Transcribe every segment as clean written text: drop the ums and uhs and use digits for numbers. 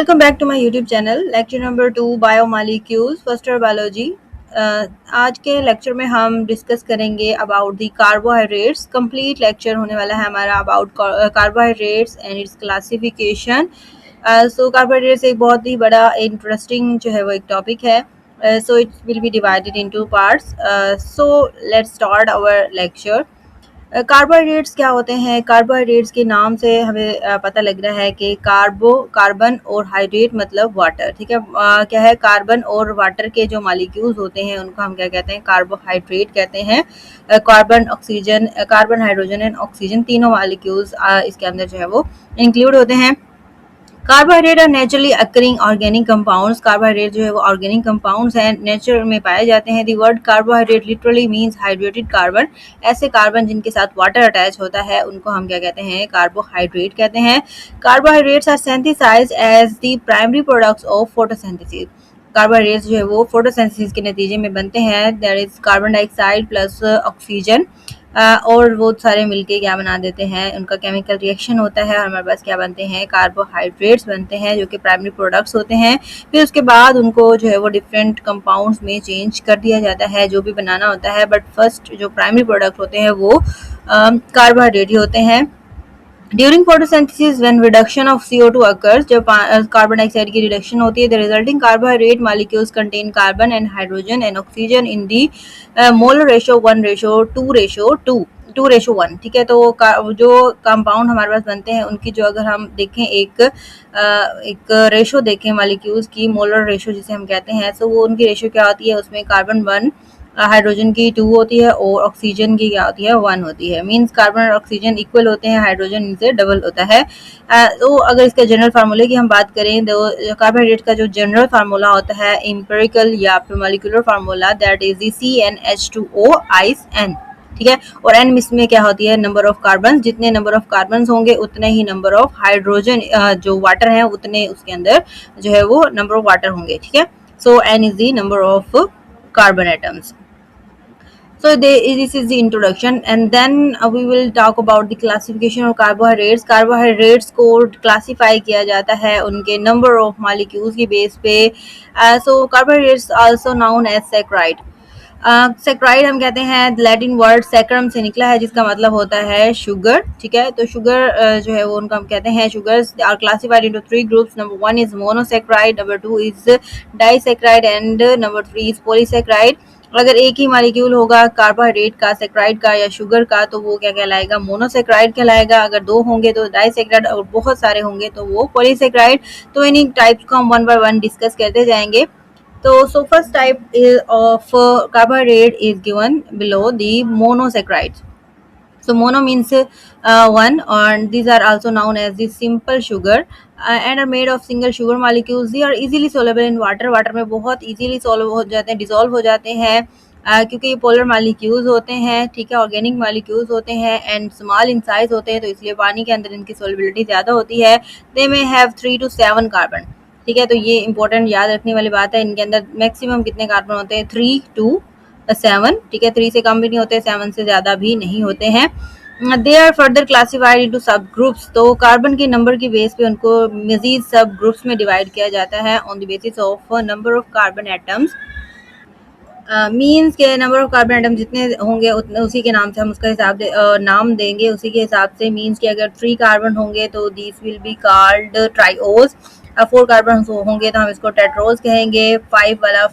Welcome back to my YouTube channel. Lecture number 2 Biomolecules First Year Biology. आज के lecture में हम discuss करेंगे about the carbohydrates. Complete lecture होने वाला है हमारा about carbohydrates and it's classification. So carbohydrates एक बहुत ही बड़ा इंटरेस्टिंग जो है वो एक टॉपिक है. So it will be divided into parts. So let's start our lecture. Carbohydrates क्या होते हैं? कार्बोहाइड्रेट्स के नाम से हमें पता लग रहा है कि कार्बन और हाइड्रेट मतलब वाटर. ठीक है, क्या है? कार्बन और वाटर के जो मॉलिक्यूल्स होते हैं उनको हम क्या कहते हैं? कार्बोहाइड्रेट कहते हैं. कार्बन हाइड्रोजन एंड ऑक्सीजन तीनों मॉलिक्यूल्स इसके अंदर जो है वो इंक्लूड होते हैं. Carbohydrate are naturally occurring organic compounds. Carbohydrate जो है वो ऑर्गेनिक कंपाउंड्स हैं, नेचर में पाए जाते हैं. The word carbohydrate literally means hydrated carbon. ऐसे कार्बन जिनके साथ वाटर अटैच होता है उनको हम क्या कहते हैं? कार्बोहाइड्रेट कहते हैं. Carbohydrates are synthesised as the primary products of photosynthesis. Carbohydrates जो है वो फोटोसिंथेसिस के नतीजे में बनते हैं. There is carbon dioxide plus oxygen और वो सारे मिलके क्या बना देते हैं? उनका केमिकल रिएक्शन होता है और हमारे पास क्या बनते हैं? कार्बोहाइड्रेट्स बनते हैं जो कि प्राइमरी प्रोडक्ट्स होते हैं. फिर उसके बाद उनको जो है वो डिफरेंट कंपाउंड्स में चेंज कर दिया जाता है जो भी बनाना होता है. बट फर्स्ट जो प्राइमरी प्रोडक्ट होते हैं वो कार्बोहाइड्रेट ही होते हैं. During photosynthesis when reduction of CO2 occurs, जब कार्बन डाइऑक्साइड की रिडक्शन होती है, the resulting carbohydrate molecules contain carbon and hydrogen and oxygen in the molar ratio 1:2:1. ठीक है, तो जो कंपाउंड हमारे पास बनते हैं उनकी जो अगर हम देखें एक रेशो देखें मॉलिक्यूल्स की, मोलर रेशो जिसे हम कहते हैं, तो वो उनकी रेशो क्या होती है? उसमें कार्बन 1, हाइड्रोजन की 2 होती है और ऑक्सीजन की क्या होती है? 1 होती है. मींस कार्बन और ऑक्सीजन इक्वल होते हैं, हाइड्रोजन इनसे डबल होता है. तो अगर इसके जनरल फार्मूले की हम बात करें तो कार्बोहाइड्रेट का जो जनरल फार्मूला होता है एम्पिरिकल या फिर molecular formula, that is the CnH2O ice N. ठीक है, और N इसमें क्या होती है? Number of carbon. जितने नंबर ऑफ कार्बन होंगे उतने ही नंबर ऑफ हाइड्रोजन जो वाटर है उतने उसके अंदर जो है वो नंबर ऑफ वाटर होंगे. ठीक है, सो N is the number of carbon atoms. So this is the introduction and then we will talk about the classification of carbohydrates. Carbohydrates को classify किया जाता है उनके number of molecules की base पे. So carbohydrates also known as saccharide. Saccharide हम कहते हैं, लैटिन वर्ड सैक्रम से निकला है जिसका मतलब होता है शुगर. ठीक है, तो शुगर जो है वो उनको हम कहते हैं sugars are classified into 3 groups. Number 1 is monosaccharide, number 2 is disaccharide and number 3 is polysaccharide. अगर एक ही मॉलिक्यूल होगा कार्बोहाइड्रेट का, सेक्राइड का या शुगर का, तो वो क्या कहलाएगा? मोनोसेक्राइड कहलाएगा. अगर 2 होंगे तो डाइसेक्राइड और बहुत सारे होंगे तो वो पॉलीसेक्राइड. तो इन्हीं टाइप्स को हम 1 by 1 डिस्कस करते जाएंगे. So first type of carbohydrate is given below the monosaccharides. So mono means one, and these are also known as the simple sugar and are made of single sugar molecules. They are easily soluble in water. Water में बहुत easily solve हो जाते हैं, dissolve हो जाते हैं क्योंकि ये polar molecules होते हैं. ठीक है, organic molecules होते हैं and small in size होते हैं, तो इसलिए पानी के अंदर इनकी solubility ज़्यादा होती है. They may have 3 to 7 carbon. ठीक है, तो ये इंपॉर्टेंट याद रखने वाली बात है. इनके अंदर मैक्सिमम कितने कार्बन होते हैं? 3 to 7. ठीक है, 3 से कम भी नहीं होते, 7 से ज़्यादा भी नहीं होते हैं. They are further classified into sub groups. तो कार्बन के नंबर की बेस पे उनको मजीद सब ग्रुप्स में डिवाइड किया जाता है on the basis of number of carbon atoms. Means के नंबर ऑफ कार्बन एटम जितने होंगे उतने उसी के नाम से हम उसका हिसाब नाम देंगे उसी के हिसाब से. मीन्स कि अगर 3 कार्बन होंगे तो this will be called trioses. 4 carbon होंगे तो हम इसको टेट्रोज कहेंगे. 5 वाला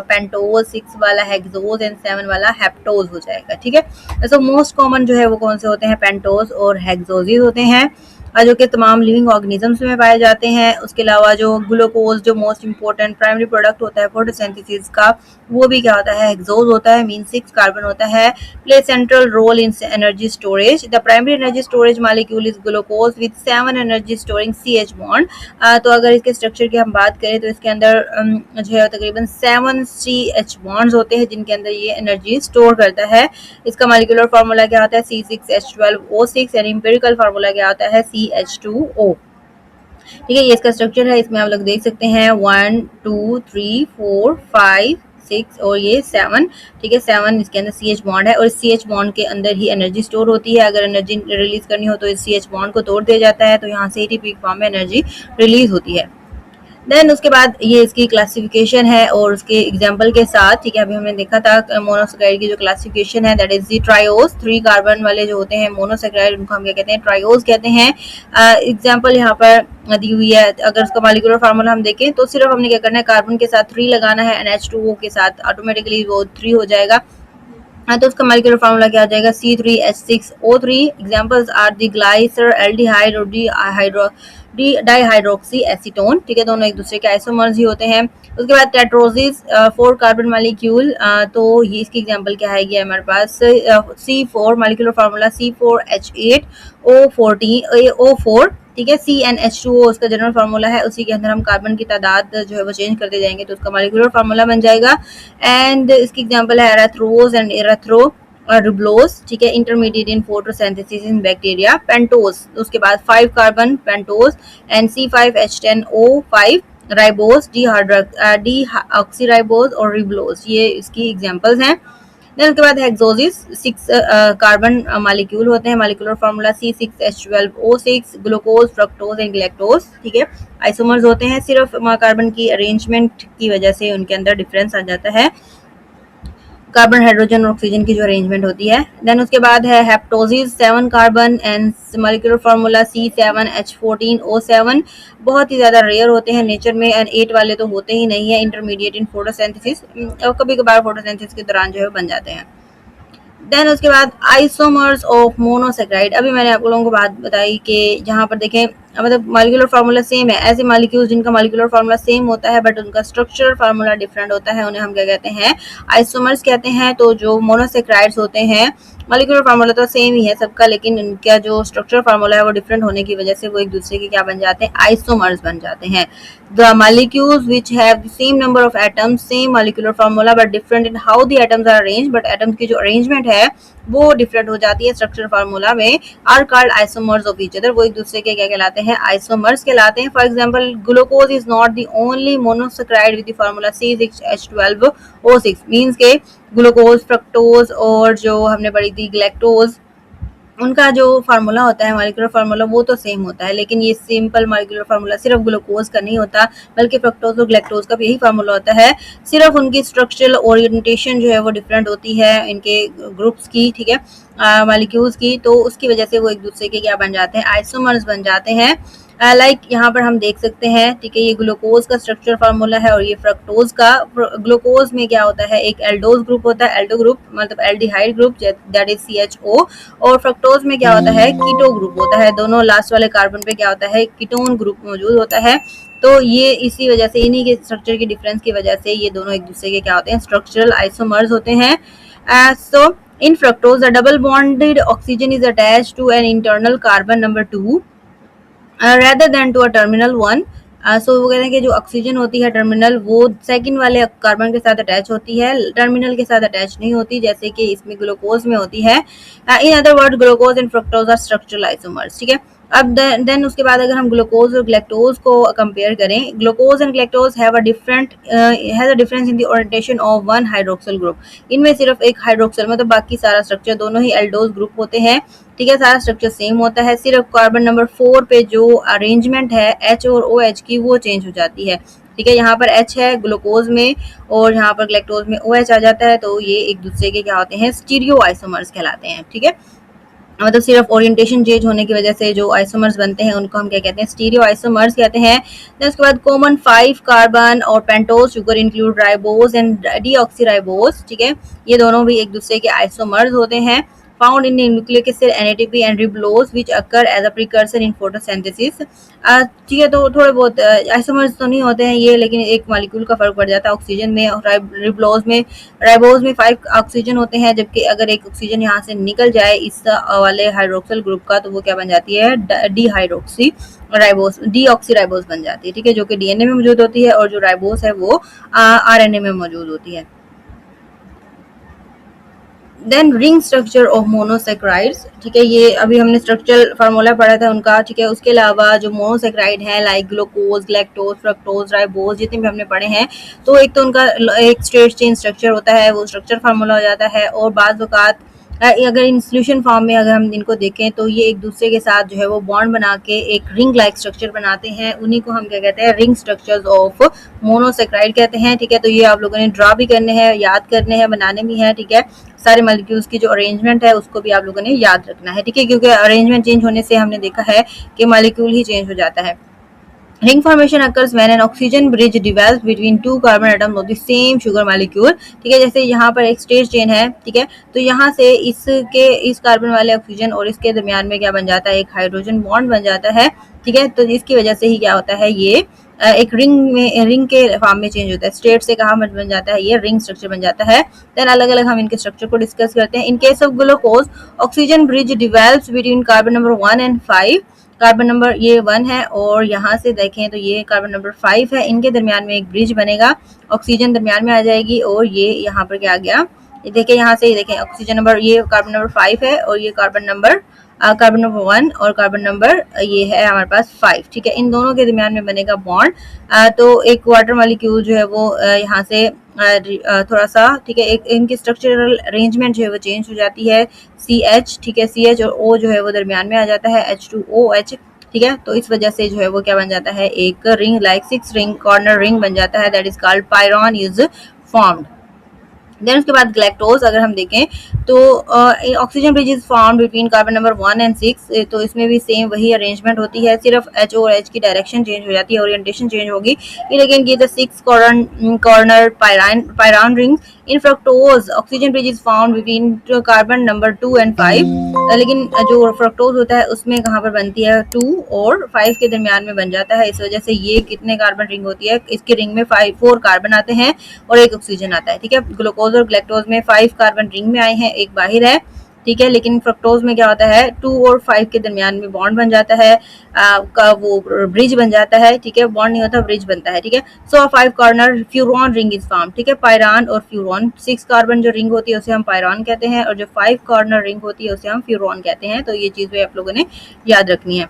पेंटोज, 6 वाला हेक्सोज एंड 7 वाला हेप्टोज हो जाएगा. ठीक है, सो मोस्ट कॉमन जो है वो कौन से होते हैं? पेंटोज और हेक्सोज होते हैं जो कि तमाम लिविंग ऑर्गेनिजम्स में पाए जाते हैं. उसके अलावा जो ग्लूकोज जो मोस्ट इंपॉर्टेंट प्राइमरी प्रोडक्ट होता है फोटोसिंथेसिस का, वो भी क्या होता है? हेक्सोज होता है. मीन 6 कार्बन होता है. Play central role in energy storage. The primary energy storage molecule is glucose with 7 energy storing CH bond. तो अगर इसके स्ट्रक्चर की हम बात करें तो इसके अंदर जो है तकरीबन 7 CH बॉन्ड्स होते हैं जिनके अंदर ये एनर्जी स्टोर करता है. इसका मॉलिक्यूलर फार्मूला क्या होता है? C6H12O6 एंड एम्पिरिकल फार्मूला क्या होता है? CH2O. ठीक है, ये इसका स्ट्रक्चर है. इसमें आप लोग देख सकते हैं 1 2 3 4 5 6 और ये 7. ठीक है, 7 इसके अंदर CH बॉन्ड है और इस CH बॉन्ड के अंदर ही एनर्जी स्टोर होती है. अगर एनर्जी रिलीज करनी हो तो इस CH बॉन्ड को तोड़ दिया जाता है, तो यहाँ से ATP फॉर्म में एनर्जी रिलीज होती है. देन उसके बाद ये इसकी क्लासिफिकेशन है और उसके एग्जांपल के साथ, ठीक है। अभी हमने देखा था मोनोसेक्राइड की जो क्लासिफिकेशन है that is the triose, 3 carbon वाले जो होते हैं मोनोसेक्राइड उनको हम क्या कहते हैं, ट्रायोस कहते हैं। एग्जांपल यहाँ पर दी हुई है। अगर उसका मॉलिक्यूलर फार्मूला हम देखें तो सिर्फ हमने क्या करना है, कार्बन के साथ 3 लगाना है, NH2O के साथ ऑटोमेटिकली वो 3 हो जाएगा। तो उसका मॉलिक्यूलर फार्मूला क्या हो जाएगा, C3H6O3। Examples are the glyceraldehyde और डी डाइहाइड्रोक्सी एसीटोन, ठीक है। दोनों एक दूसरे के आइसोमर्स ही होते हैं। उसके बाद टेट्रोसिस, 4 कार्बन मॉलिक्यूल, तो ये इसकी एग्जांपल क्या आएगी हमारे पास, C4 मॉलिक्यूलर फार्मूला C4H8O14O4, ठीक है। CnH2O उसका जनरल फार्मूला है, उसी के अंदर हम कार्बन की तादाद जो है वो चेंज करते जाएंगे तो उसका मॉलिक्यूलर फार्मूला बन जाएगा। एंड इसकी एग्जांपल है एराथ्रोज एंड एराथ्रो रिब्लोस, ठीक है। Intermediate in photosynthesis in bacteria, pentose, उसके बाद 5 carbon pentose and C5H10O5 ribose, deoxyribose और रिब्लोस, ये इसकी एग्जांपल्स हैं। देन उसके बाद हेक्सोसिस, 6 कार्बन मॉलिक्यूल होते हैं, molecular formula C6H12O6, glucose, fructose and galactose, ठीक है। आइसोमर्स होते हैं, सिर्फ कार्बन की अरेंजमेंट की वजह से उनके अंदर डिफरेंस आ जाता है, कार्बन, हाइड्रोजन और ऑक्सीजन की जो अरेंजमेंट होती है। देन उसके बाद है हेप्टोसिस, 7 carbon and molecular formula C7H14O7, बहुत ही ज़्यादा रेयर होते हैं नेचर में, एंड 8 वाले तो होते ही नहीं है। इंटरमीडिएट इन फोटोसिंथेसिस, कभी कभार फोटोसिंथेसिस के दौरान जो है बन जाते हैं। देन उसके बाद आइसोमर्स ऑफ मोनोसेक्राइड। अभी मैंने आप लोगों को बात बताई कि जहाँ पर देखें मतलब मॉलिक्यूलर फार्मूला सेम है, ऐसे मॉलिक्यूल्स जिनका मॉलिक्यूलर फार्मूला सेम होता है बट उनका स्ट्रक्चरल फार्मूला डिफरेंट होता है, उन्हें हम क्या कहते हैं, आइसोमर्स कहते हैं। तो जो मोनोसेक्राइड्स होते हैं मॉलिक्यूलर फार्मूला तो सेम ही है सबका, लेकिन उनका जो स्ट्रक्चरल फार्मूला है वो डिफरेंट होने की वजह से वो एक दूसरे के क्या बन जाते हैं, आइसोमर्स बन जाते हैं। The molecules which have the same number of atoms, same molecular formula but different in how the atoms are arrange, but atoms की जो अरेंजमेंट है वो डिफरेंट हो जाती है स्ट्रक्चरल फार्मूला में, are called isomers of each other, वो एक दूसरे के क्या कहलाते हैं, आइसोमर्स कहलाते हैं। For example glucose is not the only monosaccharide with the formula C6H12O6, means के ग्लूकोज, फ्रक्टोज और जो हमने पढ़ी थी गैलेक्टोज, उनका जो फार्मूला होता है मॉलिक्यूलर फार्मूला वो तो सेम होता है, लेकिन ये सिंपल मॉलिक्यूलर फार्मूला सिर्फ ग्लूकोज का नहीं होता बल्कि फ्रक्टोज और गैलेक्टोज का भी यही फार्मूला होता है, सिर्फ उनकी स्ट्रक्चरल ओरिएंटेशन जो है वो डिफरेंट होती है इनके ग्रुप्स की, ठीक है, मॉलिक्यूल्स की, तो उसकी वजह से वो एक दूसरे के क्या बन जाते हैं, आइसोमर्स बन जाते हैं। लाइक यहाँ पर हम देख सकते हैं, ठीक है, ये ग्लूकोज का स्ट्रक्चर फार्मूला है और ये फ्रक्टोज का। ग्लूकोज में क्या होता है, एक एल्डोज ग्रुप होता है, एल्डो ग्रुप मतलब aldehyde group that is CHO, और फ्रक्टोज में क्या होता है, कीटो ग्रुप होता है, दोनों लास्ट वाले कार्बन पे क्या होता है, कीटोन ग्रुप मौजूद होता है। तो ये इसी वजह से इन्हीं के स्ट्रक्चर की डिफरेंस की वजह से ये दोनों एक दूसरे के क्या होते हैं, स्ट्रक्चरल आइसोमर्स होते हैं। सो in fructose, the double bonded oxygen is attached to an internal carbon number 2 rather than to a terminal one. सो वो कहते हैं कि जो ऑक्सीजन होती है टर्मिनल वो सेकंड वाले कार्बन के साथ अटैच होती है, टर्मिनल के साथ अटैच नहीं होती जैसे कि इसमें ग्लूकोज में होती है। In other word glucose and fructose are structural isomers, ठीक है। अब देन उसके बाद अगर हम ग्लूकोज और गैलेक्टोज को कंपेयर करें, glucose and galactose have a difference in the orientation of one hydroxyl group. इनमें सिर्फ एक हाइड्रोक्सिल मतलब बाकी सारा स्ट्रक्चर दोनों ही एल्डोज ग्रुप होते हैं, ठीक है, सारा स्ट्रक्चर सेम होता है, सिर्फ कार्बन नंबर 4 पे जो अरेंजमेंट है H और OH की वो चेंज हो जाती है, ठीक है। यहाँ पर H है ग्लूकोज में और यहाँ पर गैलेक्टोज में OH आ जाता है, तो ये एक दूसरे के क्या होते हैं, स्टीरियो आइसोमर्स कहलाते हैं, ठीक है। मतलब सिर्फ ओरिएंटेशन चेंज होने की वजह से जो आइसोमर्स बनते हैं उनको हम क्या कहते हैं, स्टीरियो आइसोमर्स कहते हैं। देन उसके बाद कॉमन 5 कार्बन और pentose sugar include ribose and deoxyribose, ठीक है, ये दोनों भी एक दूसरे के आइसोमर्स होते हैं। Found in nucleic acid NADP and ribulose which occur as a precursor in photosynthesis, ठीक है। तो थोड़े बहुत आइसोमर्स तो नहीं होते हैं ये, लेकिन एक मॉलिक्यूल का फर्क पड़ जाता है, ऑक्सीजन में और रिब्लोज में, राइबोज में 5 ऑक्सीजन होते हैं, जबकि अगर एक ऑक्सीजन यहाँ से निकल जाए इस वाले हाइड्रोक्सिल ग्रुप का तो वो क्या बन जाती है, डीहाइड्रोक्सी राइबोस, डीऑक्सीराइबोस बन जाती है, ठीक है, जो कि DNA में मौजूद होती है और जो राइबोस है वो RNA में मौजूद होती है। Then ring structure of monosaccharides, ठीक है, ये अभी हमने स्ट्रक्चरल फार्मूला पढ़ा था उनका, ठीक है। उसके अलावा जो मोनोसेक्राइड है like glucose, galactose, fructose, ribose जितने भी हमने पढ़े हैं, तो एक तो उनका एक स्ट्रेट चेन स्ट्रक्चर होता है, वो स्ट्रक्चर फार्मूला हो जाता है, और बाज़ औक़ात अगर इन सॉल्यूशन फॉर्म में अगर हम इनको देखें तो ये एक दूसरे के साथ जो है वो बॉन्ड बना के एक रिंग लाइक स्ट्रक्चर बनाते हैं, उन्हीं को हम क्या कहते हैं, रिंग स्ट्रक्चर्स ऑफ मोनोसेक्राइड कहते हैं। ठीक है, तो ये आप लोगों ने ड्रा भी करने हैं, याद करने हैं, बनाने भी हैं। ठीक है, सारे मॉलिक्यूल्स की जो अरेंजमेंट है उसको भी आप लोगों ने याद रखना है। ठीक है, क्योंकि अरेंजमेंट चेंज होने से हमने देखा है कि मॉलिक्यूल ही चेंज हो जाता है। Ring formation occurs when an oxygen bridge develops between two carbon atoms of the same sugar molecule। ठीक है, जैसे यहाँ पर एक स्ट्रेट चेन है। ठीक है, तो यहाँ से इस कार्बन वाले ऑक्सीजन और इसके दरमियान में क्या बन जाता है, एक हाइड्रोजन बॉन्ड बन जाता है। ठीक है, तो इसकी वजह से ही क्या होता है, ये एक रिंग के फॉर्म में चेंज होता है। स्ट्रेट से कहाँ बन जाता है, ये रिंग स्ट्रक्चर बन जाता है। देन अलग अलग हम इनके स्ट्रक्चर को डिस्कस करते हैं। In case of glucose, oxygen bridge develops between carbon number 1 and 5। Carbon number ये 1 है और यहाँ से देखें तो ये कार्बन नंबर 5 है, इनके दरमियान में एक ब्रिज बनेगा, ऑक्सीजन दरमियान में आ जाएगी और ये यहाँ पर क्या आ गया, ये देखें यहाँ से, ये देखें ऑक्सीजन नंबर, ये कार्बन नंबर 5 है और ये कार्बन नंबर 1 और कार्बन नंबर ये है हमारे पास 5। ठीक है, इन दोनों के दरमियान में बनेगा बॉन्ड। तो एक वाटर मॉलिक्यूल जो है वो यहाँ से थोड़ा सा, ठीक है, एक इनकी स्ट्रक्चरल अरेंजमेंट जो है वो चेंज हो जाती है। CH, ठीक है, CH और O जो है वो दरमियान में आ जाता है, H2OH। ठीक है, तो इस वजह से जो है वो क्या बन जाता है, एक ring like 6 ring corner ring बन जाता है, that is called pyran is formed. Then उसके बाद ग्लैक्टोज अगर हम देखें तो oxygen bridge is form between carbon number 1 and 6। तो इसमें भी सेम वही अरेंजमेंट होती है, सिर्फ H और H की डायरेक्शन चेंज हो जाती है, ओरिएंटेशन चेंज होगी। लेकिन ये the 6 corner pyran ring. In fructose oxygen bridge is form between carbon number 2 and 5। लेकिन जो फ्रक्टोज होता है उसमें कहाँ पर बनती है, 2 और 5 के दरमियान में बन जाता है। इस वजह से ये कितने कार्बन रिंग होती है, इसकी रिंग में 4 कार्बन आते हैं और एक ऑक्सीजन आता है। ठीक है, ग्लूकोज और ग्लैक्टोज में 5 कार्बन रिंग में आए हैं, एक बाहर है। ठीक है, लेकिन फ्रक्टोज में क्या होता है, 2 और 5 के दरमियान में बॉन्ड बन जाता है, का वो ब्रिज बन जाता है। ठीक है, बॉन्ड नहीं होता, ब्रिज बनता है। ठीक है, सो 5 corner furan ring is form. ठीक है, पायरान और फ्यूरॉन, 6 कार्बन जो रिंग होती है उसे हम पायरान कहते हैं और जो 5 कॉर्नर रिंग होती है उसे हम फ्यूरॉन कहते हैं। तो ये चीज भी आप लोगों ने याद रखनी है।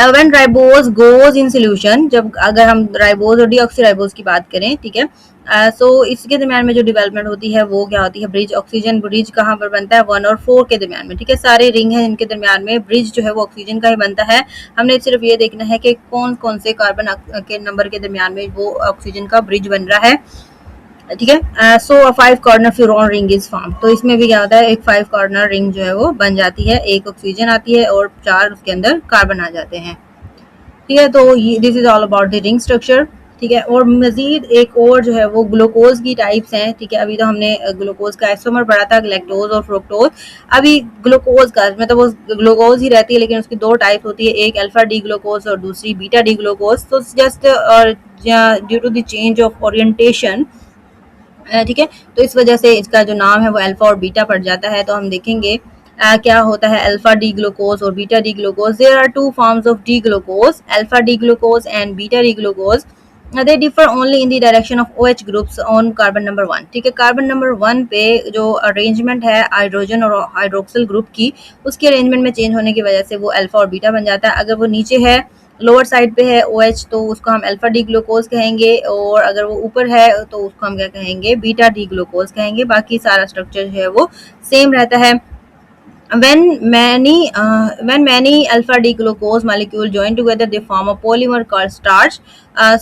When ribose goes in solution, जब अगर हम राइबोज और डीऑक्सीराइबोज की बात करें, ठीक है, सो इसके दरमियान में जो डेवलपमेंट होती है वो क्या होती है, ब्रिज। ऑक्सीजन ब्रिज कहाँ पर बनता है, 1 और 4 के दरमियान में। ठीक है, सारे रिंग हैं इनके दरमियान में, ब्रिज जो है वो ऑक्सीजन का ही बनता है। हमने सिर्फ ये देखना है कि कौन कौन से कार्बन के नंबर के दरमियान में वो ऑक्सीजन का ब्रिज बन रहा है। ठीक है, सो 5 corner furan ring is form. तो इसमें भी क्या होता है, एक 5 कॉर्नर रिंग जो है वो बन जाती है, एक ऑक्सीजन आती है और 4 उसके अंदर कार्बन आ जाते हैं। ठीक है, तो this is all about the ring structure. ठीक है, और मजीद एक और जो है वो ग्लूकोज की टाइप्स हैं। ठीक है, अभी तो हमने ग्लूकोज का आइसोमर पढ़ा था, ग्लैक्टोज और फ्रुक्टोज। अभी ग्लूकोज का मतलब वो ग्लूकोज ही रहती है, लेकिन उसकी 2 टाइप होती है, एक अल्फा डी ग्लूकोज और दूसरी बीटा डी ग्लूकोज। तो just due to the change of orientation, ठीक है, तो इस वजह से इसका जो नाम है वो अल्फा और बीटा पड़ जाता है। तो हम देखेंगे क्या होता है अल्फा डी ग्लूकोज और beta D glucose. There are 2 forms of D glucose, alpha D glucose and beta D glucose. They differ only in the direction of OH groups on carbon number 1। ठीक है, carbon number 1 पे जो arrangement है hydrogen और hydroxyl group की, उसके arrangement में change होने की वजह से वो अल्फा और बीटा बन जाता है। अगर वो नीचे है, लोअर साइड पे है OH, तो उसको हम अल्फा डी ग्लूकोज कहेंगे, और अगर वो ऊपर है तो उसको हम क्या कहेंगे, बीटा डी ग्लूकोज कहेंगे। बाकी सारा स्ट्रक्चर जो है वो सेम रहता है। when many alpha D glucose molecule join together they form a polymer called starch।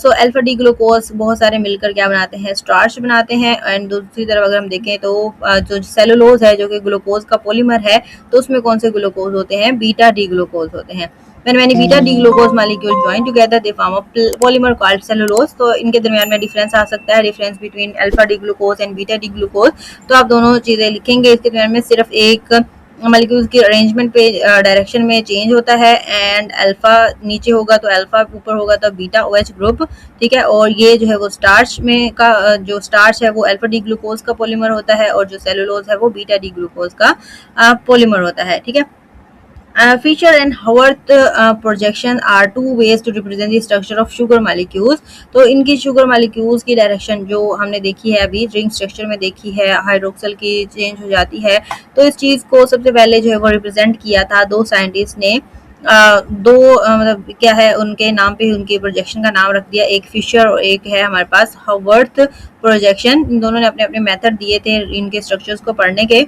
so alpha D glucose बहुत सारे मिलकर क्या बनाते हैं, स्टार्च बनाते हैं। एंड दूसरी तरफ अगर हम देखें तो जो सेलुलोज है जो कि ग्लूकोज का पॉलीमर है, तो उसमें कौन से ग्लूकोज होते हैं, बीटा डी ग्लूकोज होते हैं। when many beta D glucose molecule join together they form a polymer called cellulose। तो इनके दरमियान में डिफरेंस आ सकता है, difference between alpha D glucose and beta D glucose. तो आप दोनों चीजें लिखेंगे, इसके दरमियान में सिर्फ एक मॉलिक्यूल्स की अरेंजमेंट पे डायरेक्शन में चेंज होता है। एंड अल्फा नीचे होगा तो अल्फा, ऊपर होगा तो बीटा OH ग्रुप। ठीक है, और ये जो है वो स्टार्च में का जो स्टार्च है वो अल्फा डी ग्लूकोज का पॉलीमर होता है, और जो सेलुलोज है वो बीटा डी ग्लूकोज का पॉलीमर होता है। ठीक है, Fisher and Haworth projection are 2 ways to represent the structure of sugar molecules। तो इनकी शुगर molecules की डायरेक्शन जो हमने देखी है अभी रिंग स्ट्रक्चर में देखी है, हाइड्रोक्सल की चेंज हो जाती है। तो इस चीज़ को सबसे पहले जो है वो रिप्रेजेंट किया था 2 साइंटिस्ट ने। मतलब क्या है, उनके नाम पे उनके प्रोजेक्शन का नाम रख दिया, एक फिशर और एक है हमारे पास हावर्थ प्रोजेक्शन। इन दोनों ने अपने अपने मेथड दिए थे इनके स्ट्रक्चर्स को पढ़ने के।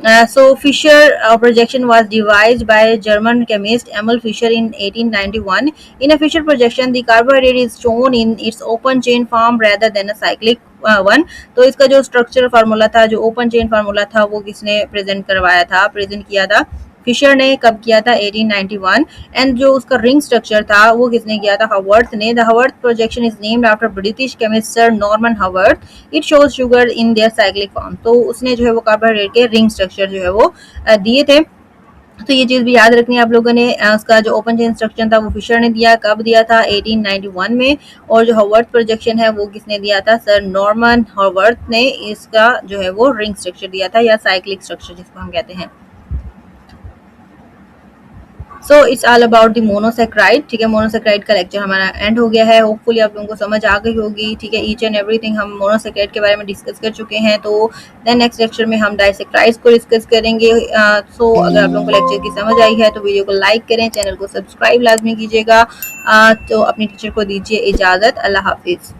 So Fisher projection was devised by German chemist Emil Fischer in 1891. In a Fisher projection, the carbohydrate is shown in its open chain form rather than a cyclic one. तो इसका जो structure formula था, जो open chain formula था, वो किसने present किया था? फिशर ने. कब किया था? 1891. एंड जो उसका रिंग स्ट्रक्चर था वो किसने किया था? हवर्थ ने. The Haworth projection is named after British chemist sir Norman Haworth. It shows sugar in their cyclic form. तो उसने जो है वो कार्बोहाइड्रेट के रिंग स्ट्रक्चर जो है वो दिए थे. तो ये चीज़ भी याद रखनी है आप लोगों ने. उसका जो ओपन चेन स्ट्रक्चर था वो फिशर ने दिया. कब दिया था? 1891 में. और जो हवर्थ प्रोजेक्शन है वो किसने दिया था? सर नॉर्मन हवर्थ ने इसका जो है वो रिंग स्ट्रक्चर दिया था, या साइक्लिक स्ट्रक्चर जिसको हम कहते हैं. So it's all about the monosaccharide. ठीक है, मोनोसेक्राइड का लेक्चर हमारा एंड हो गया है. होपफुली आप लोगों को समझ आ गई होगी. ठीक है, ईच एंड एवरीथिंग हम मोनोसेक्राइड के बारे में डिस्कस कर चुके हैं. तो देन नेक्स्ट लेक्चर में हम डाइसेक्राइड्स को डिस्कस करेंगे. सो अगर आप लोगों को लेक्चर की समझ आई है तो वीडियो को लाइक करें, चैनल को सब्सक्राइब लाजमी कीजिएगा. तो अपनी टीचर को दीजिए इजाज़त. अल्लाह हाफिज़.